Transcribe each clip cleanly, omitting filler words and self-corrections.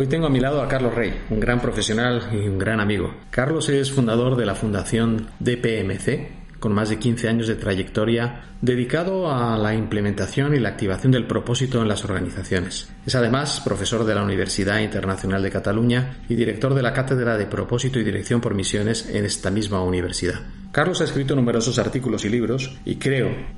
Hoy tengo a mi lado a Carlos Rey, un gran profesional y un gran amigo. Carlos es fundador de la Fundación DPMC, con más de 15 años de trayectoria dedicado a la implementación y la activación del propósito en las organizaciones. Es además profesor de la Universidad Internacional de Cataluña y director de la Cátedra de Propósito y Dirección por Misiones en esta misma universidad. Carlos ha escrito numerosos artículos y libros y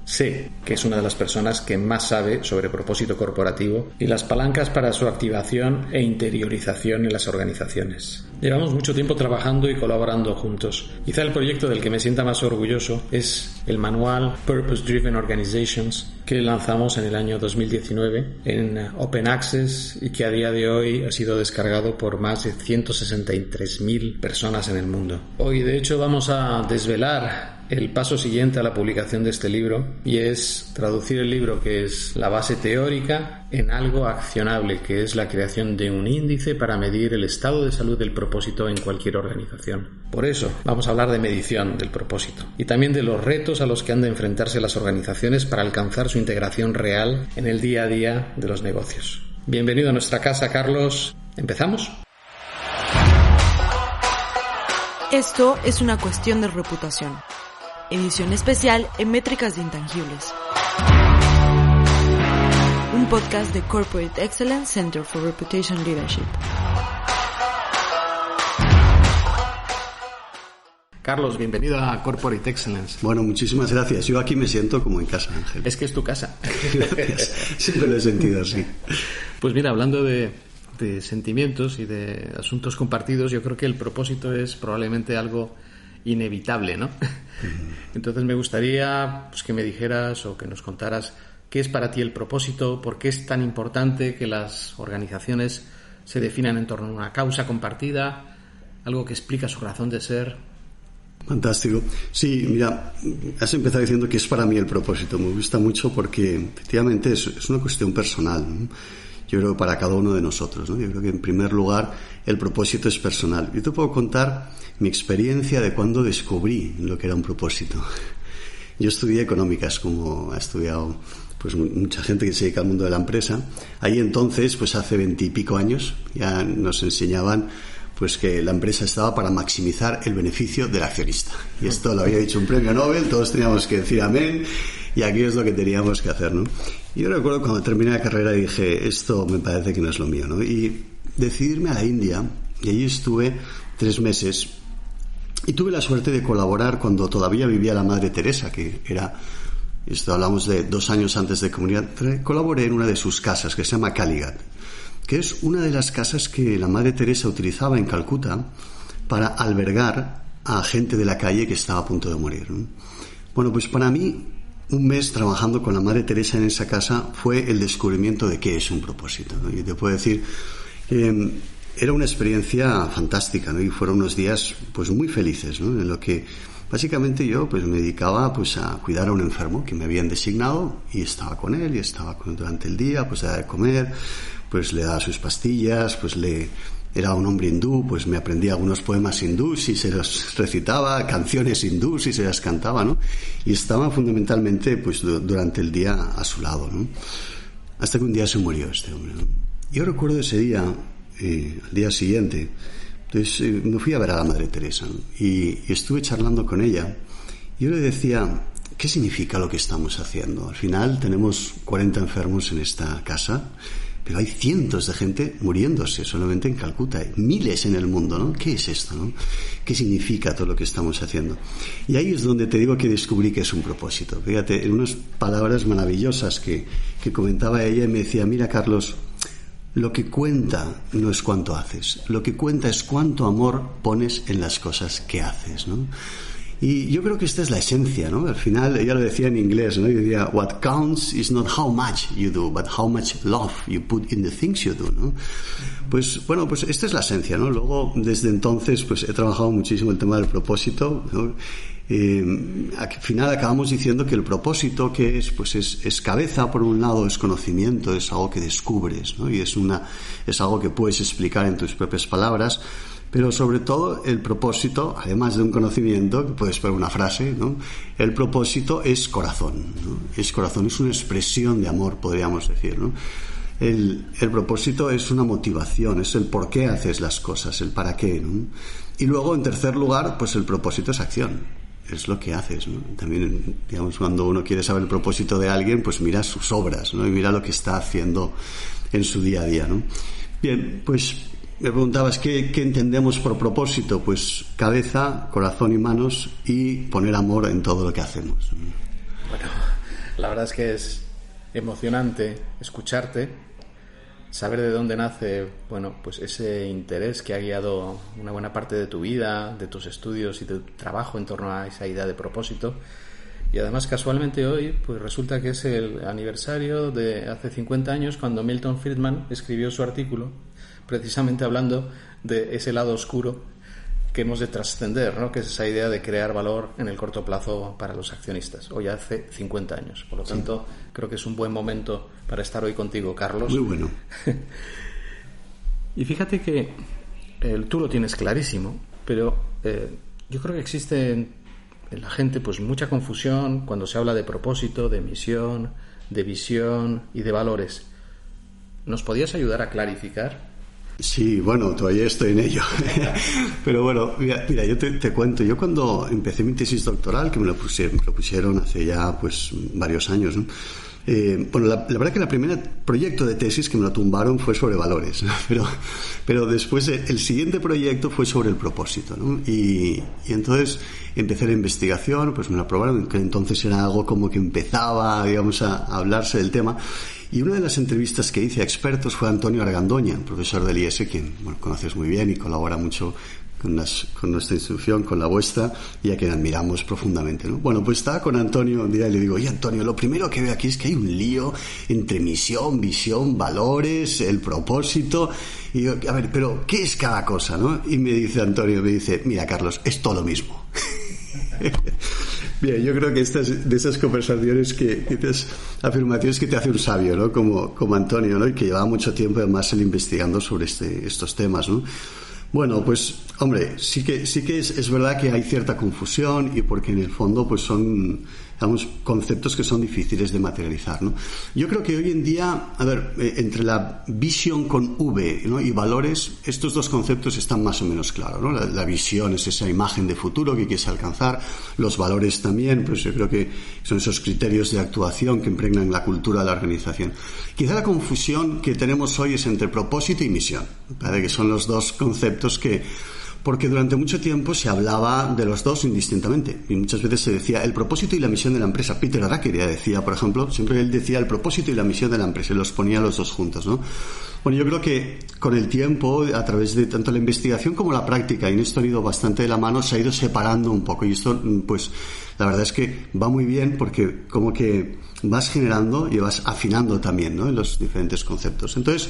sé que es una de las personas que más sabe sobre propósito corporativo y las palancas para su activación e interiorización en las organizaciones. Llevamos mucho tiempo trabajando y colaborando juntos. Quizá el proyecto del que me sienta más orgulloso es el manual Purpose Driven Organizations que lanzamos en el año 2019 en Open Access y que a día de hoy ha sido descargado por más de 163.000 personas en el mundo. Hoy, de hecho, vamos a desvelar el paso siguiente a la publicación de este libro, y es traducir el libro, que es la base teórica, en algo accionable, que es la creación de un índice para medir el estado de salud del propósito en cualquier organización. Por eso vamos a hablar de medición del propósito y también de los retos a los que han de enfrentarse las organizaciones para alcanzar su integración real en el día a día de los negocios. Bienvenido a nuestra casa, Carlos. ¿Empezamos? Esto es una cuestión de reputación. Edición especial en Métricas de Intangibles. Un podcast de Corporate Excellence Center for Reputation Leadership. Carlos, bienvenido a Corporate Excellence. Bueno, muchísimas gracias. Yo aquí me siento como en casa, Ángel. Es que es tu casa. Gracias. Siempre lo he sentido así. Pues mira, hablando de sentimientos y de asuntos compartidos, yo creo que el propósito es probablemente algo inevitable, ¿no? Entonces me gustaría que me dijeras o que nos contaras qué es para ti el propósito, por qué es tan importante que las organizaciones se definan en torno a una causa compartida, algo que explica su razón de ser. Fantástico. Sí, mira, has empezado diciendo que es para mí el propósito. Me gusta mucho porque efectivamente es una cuestión personal, ¿no? Yo creo que para cada uno de nosotros, ¿no? Yo creo que en primer lugar el propósito es personal. Yo te puedo contar mi experiencia de cuando descubrí lo que era un propósito. Yo estudié económicas, como ha estudiado pues mucha gente que se dedica al mundo de la empresa. Ahí entonces, pues hace 20 y pico años, ya nos enseñaban pues que la empresa estaba para maximizar el beneficio del accionista. Y esto lo había dicho un premio Nobel, todos teníamos que decir amén, y aquí es lo que teníamos que hacer, ¿no? Y yo recuerdo cuando terminé la carrera dije, esto me parece que no es lo mío, ¿no? Y decidí irme a la India, y allí estuve 3 meses, y tuve la suerte de colaborar cuando todavía vivía la Madre Teresa, que era, esto hablamos de 2 años antes de comunidad, colaboré en una de sus casas, que se llama Kalighat, que es una de las casas que la Madre Teresa utilizaba en Calcuta para albergar a gente de la calle que estaba a punto de morir, ¿no? Bueno, pues para mí, un mes trabajando con la Madre Teresa en esa casa fue el descubrimiento de qué es un propósito, ¿no? Y te puedo decir que era una experiencia fantástica, ¿no? Y fueron unos días pues muy felices, ¿no? En lo que básicamente yo pues me dedicaba pues a cuidar a un enfermo que me habían designado y estaba con él y estaba con él durante el día, pues le daba de comer, pues le daba sus pastillas, pues era un hombre hindú, pues me aprendí algunos poemas hindús y se los recitaba, canciones hindús y se las cantaba, ¿no? Y estaba fundamentalmente pues durante el día a su lado, ¿no? Hasta que un día se murió este hombre, ¿no? Yo recuerdo ese día, al día siguiente, entonces me fui a ver a la Madre Teresa, ¿no? Y estuve charlando con ella. Y yo le decía, ¿qué significa lo que estamos haciendo? Al final tenemos 40 enfermos en esta casa, pero hay cientos de gente muriéndose solamente en Calcuta, hay miles en el mundo, ¿no? ¿Qué es esto, no? ¿Qué significa todo lo que estamos haciendo? Y ahí es donde te digo que descubrí que es un propósito. Fíjate, en unas palabras maravillosas que comentaba ella, y me decía, mira, Carlos, lo que cuenta no es cuánto haces, lo que cuenta es cuánto amor pones en las cosas que haces, ¿no? Y yo creo que esta es la esencia, ¿no? Al final, ella lo decía en inglés, ¿no? Yo decía, what counts is not how much you do, but how much love you put in the things you do, ¿no? Pues, bueno, pues esta es la esencia, ¿no? Luego, desde entonces, pues he trabajado muchísimo el tema del propósito, ¿no? Al final acabamos diciendo que el propósito que es, pues es cabeza por un lado, es conocimiento, es algo que descubres, ¿no? Y es algo que puedes explicar en tus propias palabras. Pero sobre todo el propósito, además de un conocimiento, que puedes poner una frase, ¿no? El propósito es corazón, ¿no? Es corazón, es una expresión de amor, podríamos decir, ¿no? El propósito es una motivación, es el por qué haces las cosas, el para qué, ¿no? Y luego, en tercer lugar, pues el propósito es acción, es lo que haces, ¿no? También, digamos, cuando uno quiere saber el propósito de alguien, pues mira sus obras, ¿no? Y mira lo que está haciendo en su día a día, ¿no? Bien, pues me preguntabas ¿qué entendemos por propósito? Pues cabeza, corazón y manos, y poner amor en todo lo que hacemos. Bueno, la verdad es que es emocionante escucharte, saber de dónde nace, bueno, pues ese interés que ha guiado una buena parte de tu vida, de tus estudios y de tu trabajo en torno a esa idea de propósito. Y además, casualmente hoy, pues resulta que es el aniversario de hace 50 años cuando Milton Friedman escribió su artículo, precisamente hablando de ese lado oscuro que hemos de trascender, ¿no? Que es esa idea de crear valor en el corto plazo para los accionistas. Hoy hace 50 años. Por lo tanto, creo que es un buen momento para estar hoy contigo, Carlos. Muy bueno. Y fíjate que tú lo tienes clarísimo, pero yo creo que existe en la gente pues mucha confusión cuando se habla de propósito, de misión, de visión y de valores. ¿Nos podías ayudar a clarificar? Sí, bueno, todavía estoy en ello. Pero bueno, mira, yo te cuento. Yo cuando empecé mi tesis doctoral, que me lo pusieron hace ya pues varios años, ¿no? Bueno, la verdad que el primer proyecto de tesis que me lo tumbaron fue sobre valores, ¿no? Pero después el siguiente proyecto fue sobre el propósito, ¿no? Y entonces empecé la investigación, pues me lo aprobaron, que entonces era algo como que empezaba, digamos, a hablarse del tema. Y una de las entrevistas que hice a expertos fue Antonio Argandoña, profesor del IES, quien conoces muy bien y colabora mucho con nuestra institución, con la vuestra, y a quien admiramos profundamente, ¿no? Bueno, pues estaba con Antonio un día y le digo, oye, Antonio, lo primero que veo aquí es que hay un lío entre misión, visión, valores, el propósito. Y digo, a ver, pero ¿qué es cada cosa, no? Y me dice Antonio, mira, Carlos, es todo lo mismo. Bien, yo creo que de esas conversaciones afirmaciones que te hace un sabio, ¿no? Como Antonio, ¿no? Y que llevaba mucho tiempo además él investigando sobre estos temas, ¿no? Bueno, pues, hombre, sí que es verdad que hay cierta confusión y porque en el fondo pues son, digamos, conceptos que son difíciles de materializar, ¿no? Yo creo que hoy en día, entre la visión con V, ¿no? y valores, estos dos conceptos están más o menos claros, ¿no? La visión es esa imagen de futuro que quieres alcanzar, los valores también, pues yo creo que son esos criterios de actuación que impregnan la cultura de la organización. Quizá la confusión que tenemos hoy es entre propósito y misión, ¿vale? Que son los dos conceptos porque durante mucho tiempo se hablaba de los dos indistintamente y muchas veces se decía el propósito y la misión de la empresa. Peter Drucker ya decía, por ejemplo, siempre él decía el propósito y la misión de la empresa y los ponía los dos juntos, ¿no? Bueno, yo creo que con el tiempo, a través de tanto la investigación como la práctica, y en esto han ido bastante de la mano, se ha ido separando un poco y esto, pues, la verdad es que va muy bien porque como que vas generando y vas afinando también, ¿no? En los diferentes conceptos. Entonces,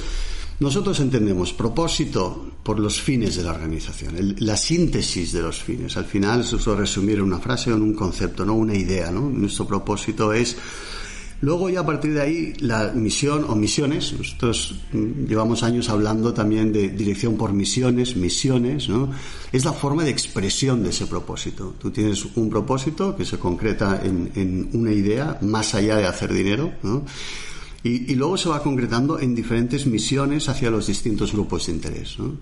nosotros entendemos propósito por los fines de la organización, la síntesis de los fines. Al final se suele resumir en una frase o en un concepto, no una idea, ¿no? Nuestro propósito es. Luego ya a partir de ahí la misión o misiones. Nosotros llevamos años hablando también de dirección por misiones, ¿no? Es la forma de expresión de ese propósito. Tú tienes un propósito que se concreta en una idea más allá de hacer dinero, ¿no? Y luego se va concretando en diferentes misiones hacia los distintos grupos de interés, ¿no?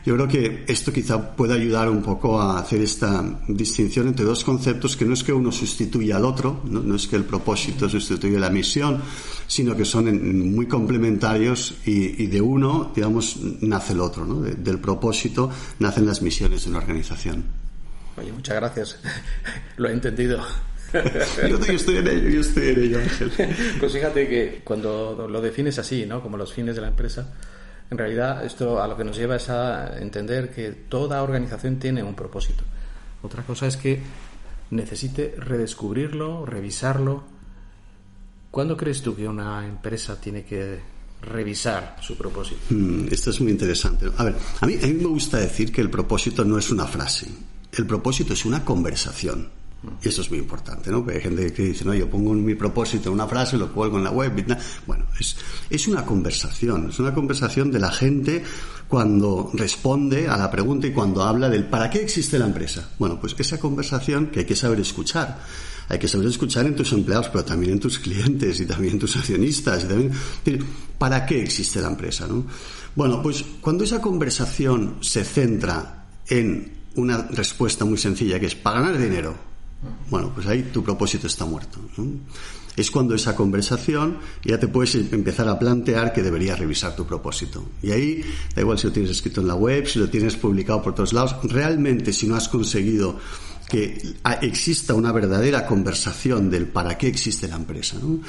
Yo creo que esto quizá pueda ayudar un poco a hacer esta distinción entre dos conceptos que no es que uno sustituya al otro, no es que el propósito sustituya la misión, sino que son muy complementarios y de uno, digamos, nace el otro, ¿no? Del propósito nacen las misiones de una organización. Oye, muchas gracias. Lo he entendido. Yo estoy en ello, Ángel. Pues fíjate que cuando lo defines así, ¿no? Como los fines de la empresa, en realidad esto a lo que nos lleva es a entender que toda organización tiene un propósito. Otra cosa es que necesite redescubrirlo, revisarlo. ¿Cuándo crees tú que una empresa tiene que revisar su propósito? Esto es muy interesante. A ver, a mí me gusta decir que el propósito no es una frase. El propósito es una conversación. Y eso es muy importante, ¿no? Porque hay gente que dice, no, yo pongo mi propósito en una frase, lo cuelgo en la web. Bueno, es una conversación de la gente cuando responde a la pregunta y cuando habla del ¿para qué existe la empresa? Bueno, pues esa conversación que hay que saber escuchar. Hay que saber escuchar en tus empleados, pero también en tus clientes y también en tus accionistas. Y también, ¿para qué existe la empresa, no? Bueno, pues cuando esa conversación se centra en una respuesta muy sencilla, que es para ganar dinero, bueno, pues ahí tu propósito está muerto, ¿no? Es cuando esa conversación ya te puedes empezar a plantear que deberías revisar tu propósito. Y ahí, da igual si lo tienes escrito en la web, si lo tienes publicado por todos lados, realmente si no has conseguido que exista una verdadera conversación del para qué existe la empresa, ¿no?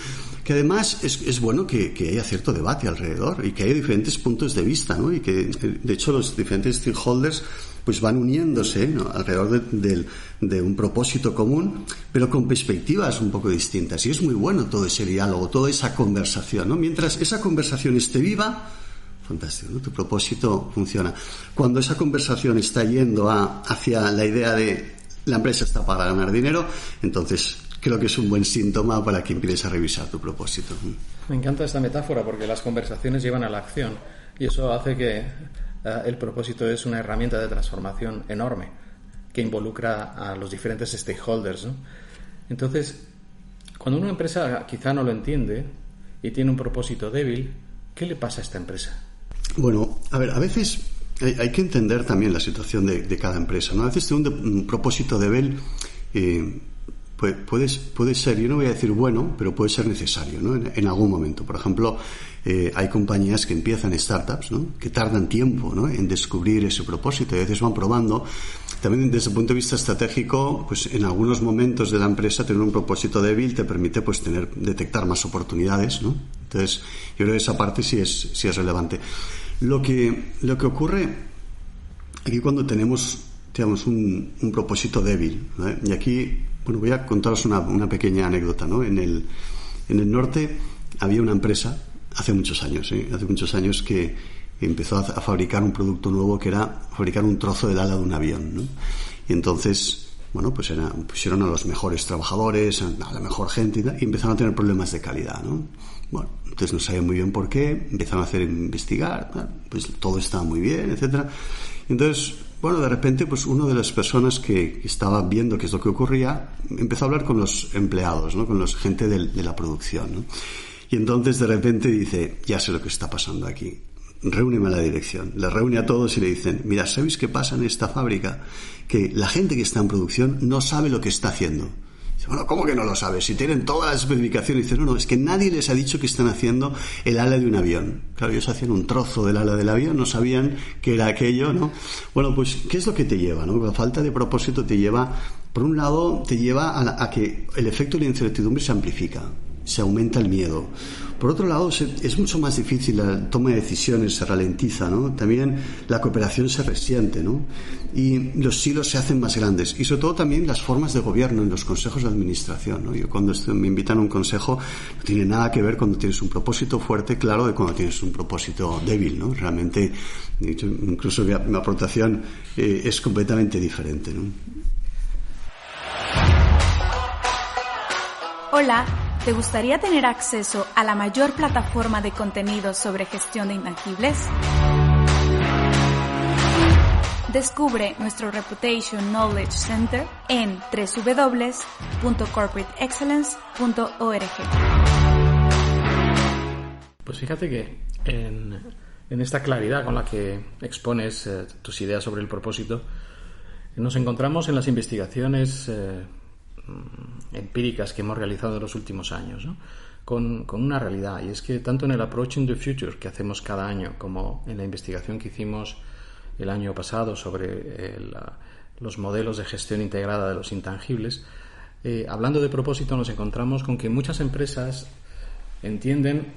Que además es bueno que haya cierto debate alrededor y que haya diferentes puntos de vista, ¿no? Y que de hecho los diferentes stakeholders pues van uniéndose, ¿no?, alrededor de un propósito común, pero con perspectivas un poco distintas. Y es muy bueno todo ese diálogo, toda esa conversación, ¿no? Mientras esa conversación esté viva, fantástico, ¿no? Tu propósito funciona. Cuando esa conversación está yendo hacia la idea de la empresa está para ganar dinero, entonces creo que es un buen síntoma para que empieces a revisar tu propósito. Me encanta esta metáfora porque las conversaciones llevan a la acción y eso hace que el propósito es una herramienta de transformación enorme que involucra a los diferentes stakeholders, ¿no? Entonces, cuando una empresa quizá no lo entiende y tiene un propósito débil, ¿qué le pasa a esta empresa? Bueno, a ver, a veces hay que entender también la situación de cada empresa, ¿no? A veces tener un propósito débil puede ser, yo no voy a decir bueno, pero puede ser necesario, ¿no? En algún momento. Por ejemplo, hay compañías que empiezan startups, ¿no?, que tardan tiempo, ¿no?, en descubrir ese propósito y a veces van probando. También desde el punto de vista estratégico, pues en algunos momentos de la empresa tener un propósito débil te permite pues detectar más oportunidades, ¿no? Entonces, yo creo que esa parte sí es relevante. Lo que ocurre aquí cuando tenemos, digamos, un propósito débil, ¿no? Y aquí, bueno, voy a contaros una pequeña anécdota, ¿no? En el norte había una empresa hace muchos años que empezó a fabricar un producto nuevo que era fabricar un trozo del ala de un avión, ¿no? Y entonces, bueno, pues pusieron a los mejores trabajadores, a la mejor gente y empezaron a tener problemas de calidad, ¿no? Bueno, entonces no sabían muy bien por qué, empezaron a investigar, pues todo estaba muy bien, etcétera. Entonces, bueno, de repente, pues una de las personas que estaba viendo qué es lo que ocurría, empezó a hablar con los empleados, ¿no?, con la gente de la producción, ¿no? Y entonces de repente dice, ya sé lo que está pasando aquí, reúneme a la dirección. Les reúne a todos y le dicen, mira, ¿sabéis qué pasa en esta fábrica? Que la gente que está en producción no sabe lo que está haciendo. Dice, bueno, ¿cómo que no lo sabe? Si tienen todas las especificaciones. Dice, no, es que nadie les ha dicho que están haciendo el ala de un avión. Claro, ellos hacían un trozo del ala del avión, no sabían qué era aquello, ¿no? Bueno, pues, ¿qué es lo que te lleva, no? La falta de propósito te lleva, por un lado, te lleva a que el efecto de la incertidumbre se amplifica, se aumenta el miedo. Por otro lado, es mucho más difícil la toma de decisiones, se ralentiza, ¿no? También la cooperación se resiente, ¿no? Y los silos se hacen más grandes. Y sobre todo también las formas de gobierno en los consejos de administración, ¿no? Yo cuando me invitan a un consejo no tiene nada que ver cuando tienes un propósito fuerte, claro, de cuando tienes un propósito débil, ¿no? Realmente, incluso mi aportación es completamente diferente, ¿no? Hola, ¿te gustaría tener acceso a la mayor plataforma de contenidos sobre gestión de intangibles? Descubre nuestro Reputation Knowledge Center en www.corporateexcellence.org. Pues fíjate que en esta claridad con la que expones tus ideas sobre el propósito, nos encontramos en las investigaciones empíricas que hemos realizado en los últimos años, ¿no?, con una realidad, y es que tanto en el Approaching the Future que hacemos cada año como en la investigación que hicimos el año pasado sobre los modelos de gestión integrada de los intangibles, hablando de propósito nos encontramos con que muchas empresas entienden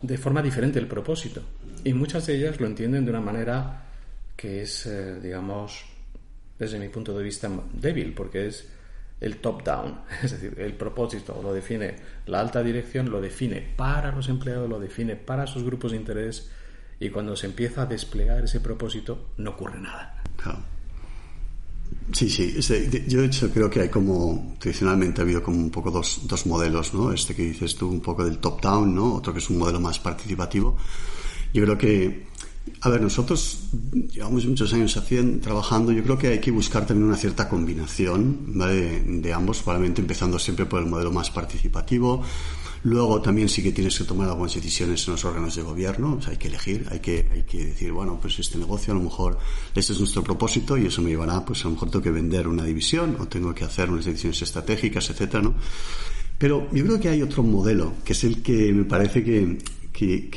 de forma diferente el propósito y muchas de ellas lo entienden de una manera que es, digamos, desde mi punto de vista débil, porque es el top-down, es decir, el propósito lo define la alta dirección, lo define para los empleados, lo define para sus grupos de interés, y cuando se empieza a desplegar ese propósito no ocurre nada. Claro. Sí, yo de hecho creo que hay como, tradicionalmente ha habido como un poco dos modelos, ¿no? Que dices tú, un poco del top-down, ¿no? Otro que es un modelo más participativo. Yo creo que, a ver, nosotros llevamos muchos años trabajando, yo creo que hay que buscar también una cierta combinación, ¿vale? de ambos, probablemente empezando siempre por el modelo más participativo. Luego también sí que tienes que tomar algunas decisiones en los órganos de gobierno, o sea, hay que elegir, hay que decir, bueno, pues este negocio a lo mejor este es nuestro propósito y eso me llevará, pues a lo mejor tengo que vender una división o tengo que hacer unas decisiones estratégicas, etcétera, ¿no? Pero yo creo que hay otro modelo, que es el que me parece que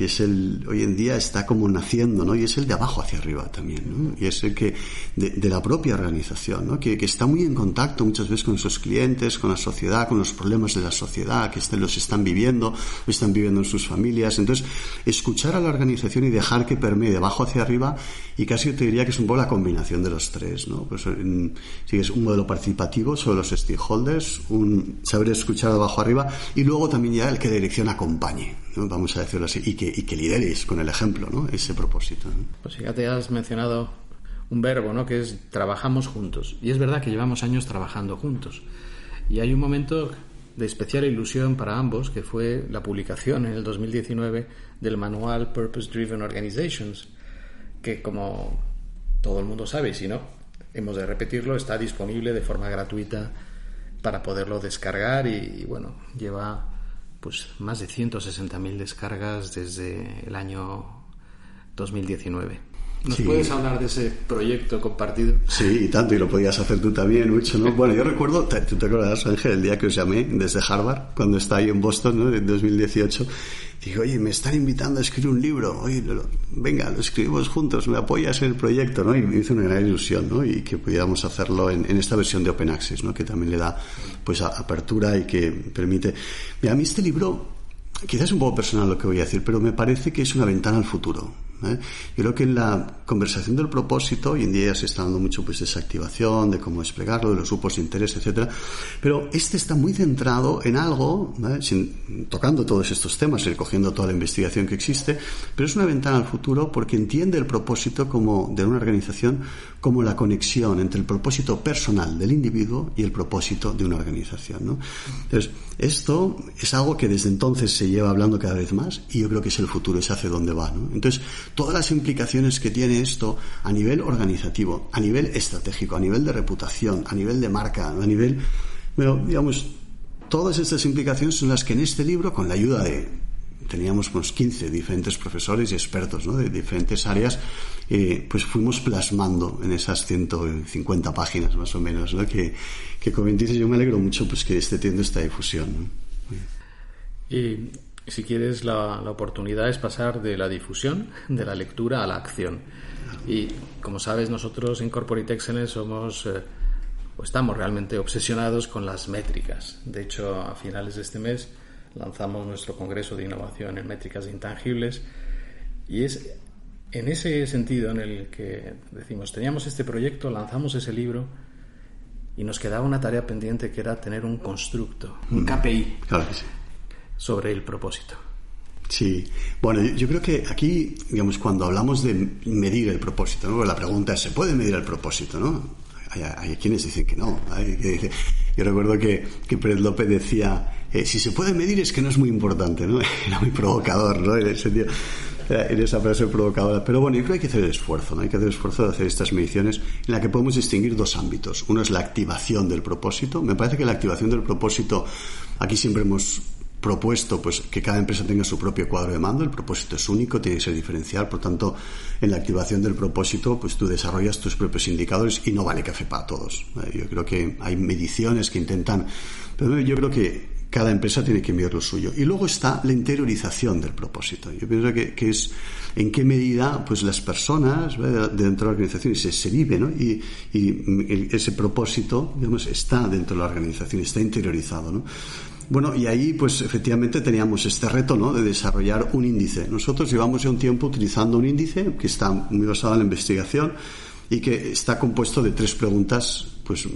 es hoy en día está como naciendo, ¿no? Y es el de abajo hacia arriba también, ¿no? Y es el que de la propia organización, ¿no? Que está muy en contacto muchas veces con sus clientes, con la sociedad, con los problemas de la sociedad, que los están viviendo en sus familias. Entonces, escuchar a la organización y dejar que permee de abajo hacia arriba, y casi yo te diría que es un poco la combinación de los tres, ¿no? Pues sí, es un modelo participativo sobre los stakeholders, un saber escuchar de abajo arriba, y luego también ya el que la dirección acompañe, ¿no? Vamos a decirlo así, y que lideres con el ejemplo, ¿no? Ese propósito, ¿no? Pues fíjate, has mencionado un verbo, ¿no? Que es trabajamos juntos. Y es verdad que llevamos años trabajando juntos. Y hay un momento de especial ilusión para ambos, que fue la publicación en el 2019 del manual Purpose Driven Organizations, que, como todo el mundo sabe, y si no, hemos de repetirlo, está disponible de forma gratuita para poderlo descargar y bueno, lleva pues más de 160.000 descargas desde el año 2019. ¿Nos puedes hablar de ese proyecto compartido? Sí, y tanto, y lo podías hacer tú también mucho, ¿no? Bueno, yo recuerdo, tú te acordarás, Ángel, el día que os llamé desde Harvard, cuando estaba ahí en Boston, ¿no? En 2018, dije, oye, me están invitando a escribir un libro, oye, venga, lo escribimos juntos, me apoyas en el proyecto, ¿no? Y me hizo una gran ilusión, ¿no? Y que pudiéramos hacerlo en esta versión de Open Access, ¿no? Que también le da, pues, apertura y que permite... Mira, a mí este libro, quizás es un poco personal lo que voy a decir, pero me parece que es una ventana al futuro. Yo creo que en la conversación del propósito, hoy en día ya se está dando mucho pues de esa activación, de cómo desplegarlo, de los grupos de interés, etcétera, pero está muy centrado en algo, tocando todos estos temas, recogiendo toda la investigación que existe, pero es una ventana al futuro porque entiende el propósito de una organización como la conexión entre el propósito personal del individuo y el propósito de una organización, ¿no? Entonces, esto es algo que desde entonces se lleva hablando cada vez más y yo creo que es el futuro, es hacia dónde va, ¿no? Entonces, todas las implicaciones que tiene esto a nivel organizativo, a nivel estratégico, a nivel de reputación, a nivel de marca, a nivel, bueno, digamos, todas estas implicaciones son las que en este libro, con la ayuda teníamos unos 15 diferentes profesores y expertos, ¿no? De diferentes áreas, pues fuimos plasmando en esas 150 páginas más o menos, ¿no? Que como dices, yo me alegro mucho pues que esté teniendo esta difusión, ¿no? Y si quieres, la oportunidad es pasar de la difusión, de la lectura a la acción. Y como sabes, nosotros en Corporate Excellence estamos realmente obsesionados con las métricas. De hecho, a finales de este mes lanzamos nuestro Congreso de Innovación en Métricas Intangibles, y es en ese sentido en el que decimos, teníamos este proyecto, lanzamos ese libro y nos quedaba una tarea pendiente, que era tener un constructo, un KPI. Claro que sí. Sobre el propósito. Sí, bueno, yo creo que aquí, digamos, cuando hablamos de medir el propósito, ¿no? La pregunta es, ¿se puede medir el propósito, no? Hay quienes dicen que no. Yo recuerdo que Pérez López decía, si se puede medir es que no es muy importante, ¿no? Era muy provocador, ¿no? En ese sentido, en esa frase provocadora. Pero bueno, yo creo que hay que hacer el esfuerzo, ¿no? Hay que hacer el esfuerzo de hacer estas mediciones en la que podemos distinguir dos ámbitos. Uno es la activación del propósito. Me parece que la activación del propósito, aquí siempre hemos propuesto pues que cada empresa tenga su propio cuadro de mando. El propósito es único, tiene que ser diferencial, por tanto en la activación del propósito pues tú desarrollas tus propios indicadores y no vale café para todos. Yo creo que hay mediciones que intentan, pero yo creo que cada empresa tiene que medir lo suyo. Y luego está la interiorización del propósito. Yo pienso que es en qué medida pues las personas, ¿vale?, dentro de la organización se vive, ¿no? Y ese propósito, digamos, está dentro de la organización, está interiorizado, ¿no? Bueno, y ahí pues efectivamente teníamos este reto, ¿no?, de desarrollar un índice. Nosotros llevamos ya un tiempo utilizando un índice que está muy basado en la investigación y que está compuesto de 3 preguntas, pues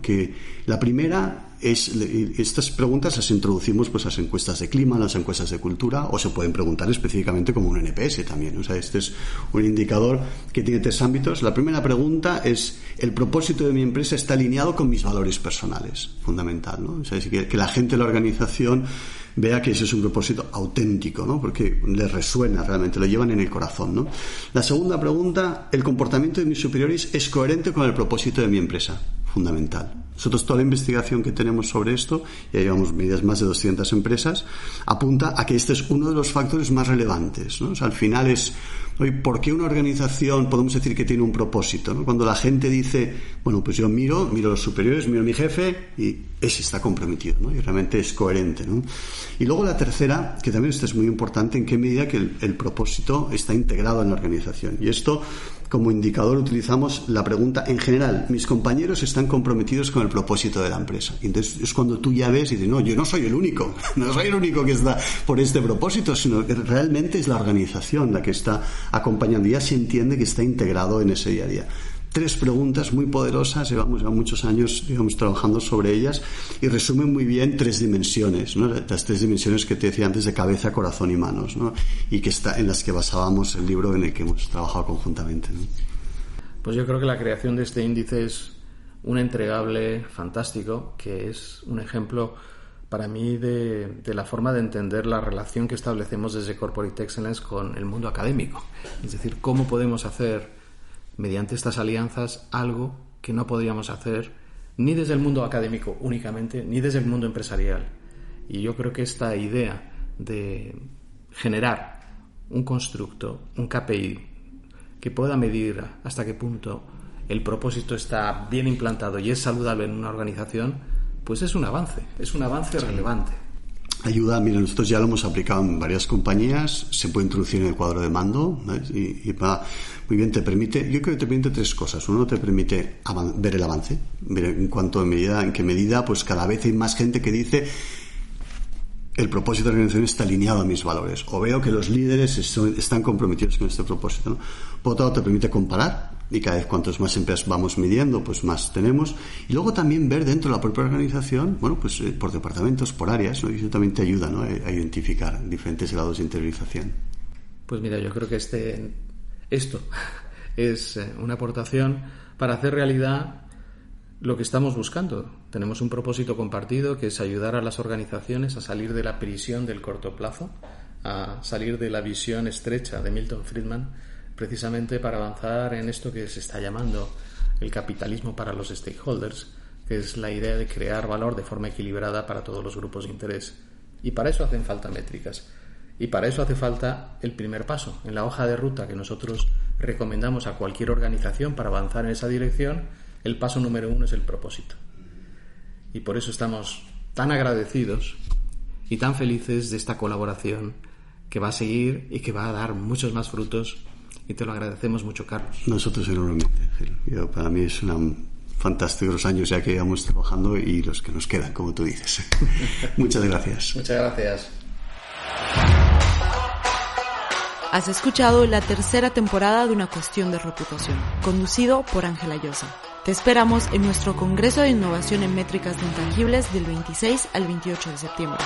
que la primera estas preguntas las introducimos pues a las encuestas de clima, a las encuestas de cultura, o se pueden preguntar específicamente como un NPS también. O sea, este es un indicador que tiene 3 ámbitos. La primera pregunta es: ¿el propósito de mi empresa está alineado con mis valores personales? Fundamental, ¿no? O sea, es que la gente de la organización vea que ese es un propósito auténtico, ¿no? Porque les resuena realmente, lo llevan en el corazón, ¿no? La segunda pregunta: ¿el comportamiento de mis superiores es coherente con el propósito de mi empresa? Fundamental. Nosotros, toda la investigación que tenemos sobre esto, ya llevamos medidas más de 200 empresas, apunta a que este es uno de los factores más relevantes, ¿no? O sea, al final es, oye, ¿por qué una organización podemos decir que tiene un propósito, ¿no? Cuando la gente dice, bueno, pues yo miro a los superiores, miro a mi jefe y ese está comprometido, ¿no? Y realmente es coherente, ¿no? Y luego la tercera, que también esta es muy importante, en qué medida que el propósito está integrado en la organización. Y esto, como indicador, utilizamos la pregunta: en general, ¿mis compañeros están comprometidos con el propósito de la empresa? Y entonces es cuando tú ya ves y dices, no, yo no soy el único, no soy el único que está por este propósito, sino que realmente es la organización la que está acompañando, y ya se entiende que está integrado en ese día a día. 3 preguntas muy poderosas, llevamos ya muchos años, trabajando sobre ellas, y resumen muy bien 3 dimensiones, ¿no? Las 3 dimensiones que te decía antes, de cabeza, corazón y manos, ¿no? Y que en las que basábamos el libro en el que hemos trabajado conjuntamente, ¿no? Pues yo creo que la creación de este índice es un entregable fantástico, que es un ejemplo para mí de la forma de entender la relación que establecemos desde Corporate Excellence con el mundo académico. Es decir, cómo podemos hacer mediante estas alianzas algo que no podríamos hacer ni desde el mundo académico únicamente, ni desde el mundo empresarial. Y yo creo que esta idea de generar un constructo, un KPI, que pueda medir hasta qué punto el propósito está bien implantado y es saludable en una organización, pues es un avance relevante. Ayuda, mira, nosotros ya lo hemos aplicado en varias compañías, se puede introducir en el cuadro de mando, ¿ves? Y va muy bien, yo creo que te permite 3 cosas. Uno, te permite ver el avance, ver en qué medida pues cada vez hay más gente que dice: el propósito de la organización está alineado a mis valores, o veo que los líderes están comprometidos con este propósito, ¿no? Por otro lado, te permite comparar, y cada vez cuantos más empresas vamos midiendo, pues más tenemos. Y luego también ver dentro de la propia organización, bueno, pues por departamentos, por áreas, ¿no? Y eso también te ayuda, ¿no?, a identificar diferentes grados de interiorización. Pues mira, yo creo que esto es una aportación para hacer realidad lo que estamos buscando. Tenemos un propósito compartido, que es ayudar a las organizaciones a salir de la prisión del corto plazo, a salir de la visión estrecha de Milton Friedman, precisamente para avanzar en esto que se está llamando el capitalismo para los stakeholders, que es la idea de crear valor de forma equilibrada para todos los grupos de interés. Y para eso hacen falta métricas. Y para eso hace falta el primer paso. En la hoja de ruta que nosotros recomendamos a cualquier organización para avanzar en esa dirección, el paso número 1 es el propósito. Y por eso estamos tan agradecidos y tan felices de esta colaboración que va a seguir y que va a dar muchos más frutos, y te lo agradecemos mucho, Carlos. Nosotros enormemente, Ángel. Para mí es fantásticos los años ya que llevamos trabajando y los que nos quedan, como tú dices. Muchas gracias. Muchas gracias. Has escuchado la 3ª temporada de Una Cuestión de Reputación, conducido por Ángela Llosa. Te esperamos en nuestro Congreso de Innovación en Métricas de Intangibles del 26 al 28 de septiembre.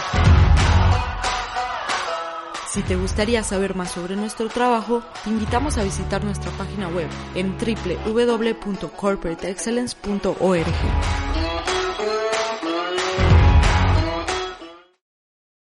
Si te gustaría saber más sobre nuestro trabajo, te invitamos a visitar nuestra página web en www.corporateexcellence.org.